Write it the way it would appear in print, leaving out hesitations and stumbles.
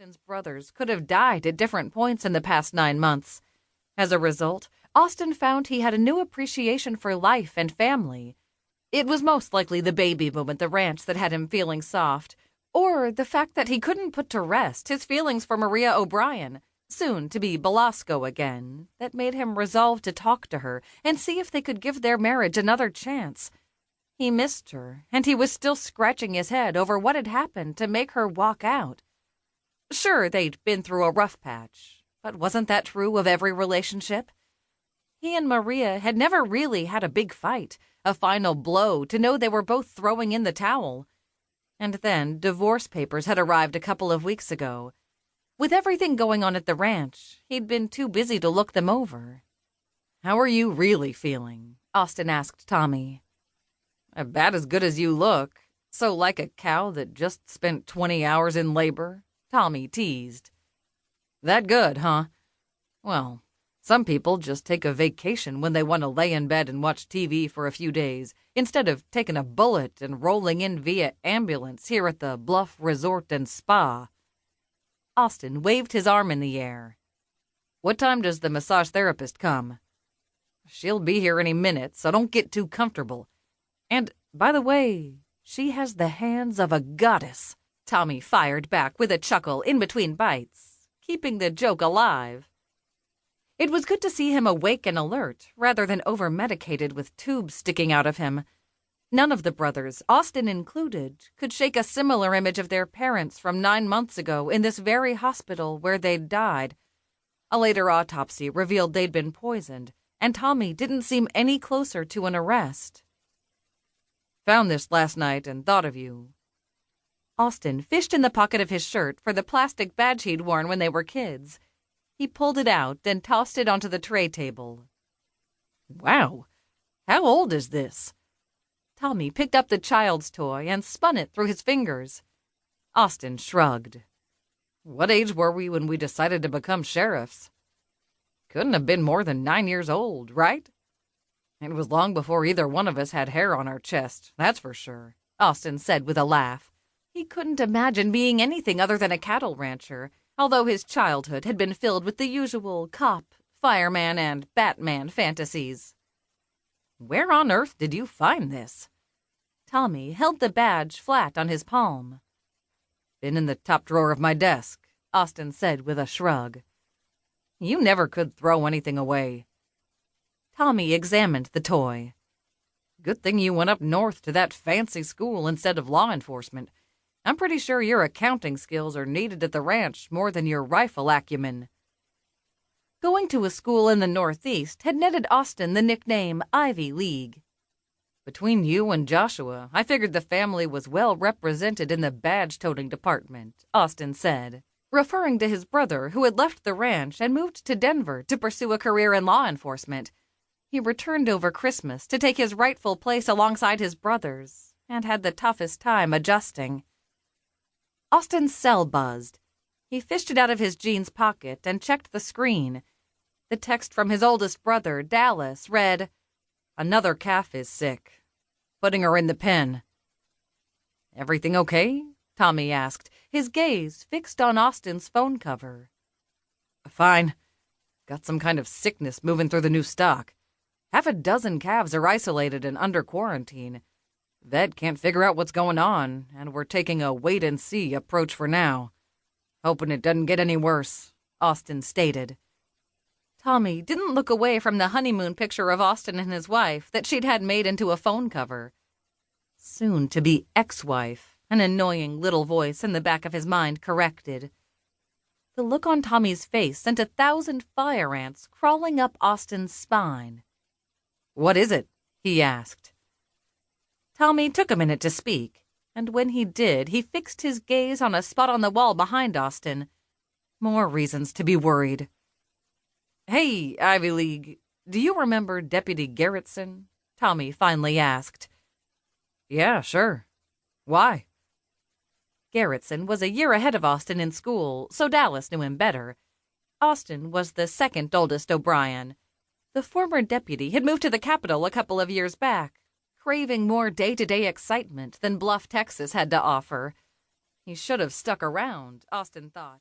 Austin's brothers could have died at different points in the past 9 months. As a result, Austin found he had a new appreciation for life and family. It was most likely the baby boom at the ranch that had him feeling soft, or the fact that he couldn't put to rest his feelings for Maria O'Brien, soon to be Belasco again, that made him resolve to talk to her and see if they could give their marriage another chance. He missed her, and he was still scratching his head over what had happened to make her walk out. Sure, they'd been through a rough patch, but wasn't that true of every relationship? He and Maria had never really had a big fight, a final blow to know they were both throwing in the towel. And then divorce papers had arrived a couple of weeks ago. With everything going on at the ranch, he'd been too busy to look them over. "How are you really feeling?" Austin asked Tommy. "About as good as you look. So like a cow that just spent 20 hours in labor," Tommy teased. "That good, huh? Well, some people just take a vacation when they want to lay in bed and watch TV for a few days, instead of taking a bullet and rolling in via ambulance here at the Bluff Resort and Spa." Austin waved his arm in the air. "What time does the massage therapist come?" "She'll be here any minute, so don't get too comfortable. And, by the way, she has the hands of a goddess," Tommy fired back with a chuckle in between bites, keeping the joke alive. It was good to see him awake and alert, rather than over-medicated with tubes sticking out of him. None of the brothers, Austin included, could shake a similar image of their parents from 9 months ago in this very hospital where they'd died. A later autopsy revealed they'd been poisoned, and Tommy didn't seem any closer to an arrest. "Found this last night and thought of you." Austin fished in the pocket of his shirt for the plastic badge he'd worn when they were kids. He pulled it out and tossed it onto the tray table. "Wow, how old is this?" Tommy picked up the child's toy and spun it through his fingers. Austin shrugged. "What age were we when we decided to become sheriffs?" "Couldn't have been more than 9 years old, right?" "It was long before either one of us had hair on our chest, that's for sure," Austin said with a laugh. He couldn't imagine being anything other than a cattle rancher, although his childhood had been filled with the usual cop, fireman, and Batman fantasies. "Where on earth did you find this?" Tommy held the badge flat on his palm. "Been in the top drawer of my desk," Austin said with a shrug. "You never could throw anything away." Tommy examined the toy. "Good thing you went up north to that fancy school instead of law enforcement. I'm pretty sure your accounting skills are needed at the ranch more than your rifle acumen." Going to a school in the Northeast had netted Austin the nickname Ivy League. "Between you and Joshua, I figured the family was well represented in the badge-toting department," Austin said, referring to his brother who had left the ranch and moved to Denver to pursue a career in law enforcement. He returned over Christmas to take his rightful place alongside his brothers and had the toughest time adjusting. Austin's cell buzzed. He fished it out of his jeans pocket and checked the screen. The text from his oldest brother, Dallas, read, "Another calf is sick. Putting her in the pen." "Everything okay?" Tommy asked, his gaze fixed on Austin's phone cover. "Fine. Got some kind of sickness moving through the new stock. Half a dozen calves are isolated and under quarantine. Vet can't figure out what's going on, and we're taking a wait-and-see approach for now. Hoping it doesn't get any worse," Austin stated. Tommy didn't look away from the honeymoon picture of Austin and his wife that she'd had made into a phone cover. Soon-to-be ex-wife, an annoying little voice in the back of his mind corrected. The look on Tommy's face sent 1,000 fire ants crawling up Austin's spine. "What is it?" he asked. Tommy took a minute to speak, and when he did, he fixed his gaze on a spot on the wall behind Austin. More reasons to be worried. "Hey, Ivy League, do you remember Deputy Garrettson?" Tommy finally asked. "Yeah, sure. Why?" Garrettson was a year ahead of Austin in school, so Dallas knew him better. Austin was the second oldest O'Brien. The former deputy had moved to the capital a couple of years back, craving more day-to-day excitement than Bluff, Texas had to offer. He should have stuck around, Austin thought.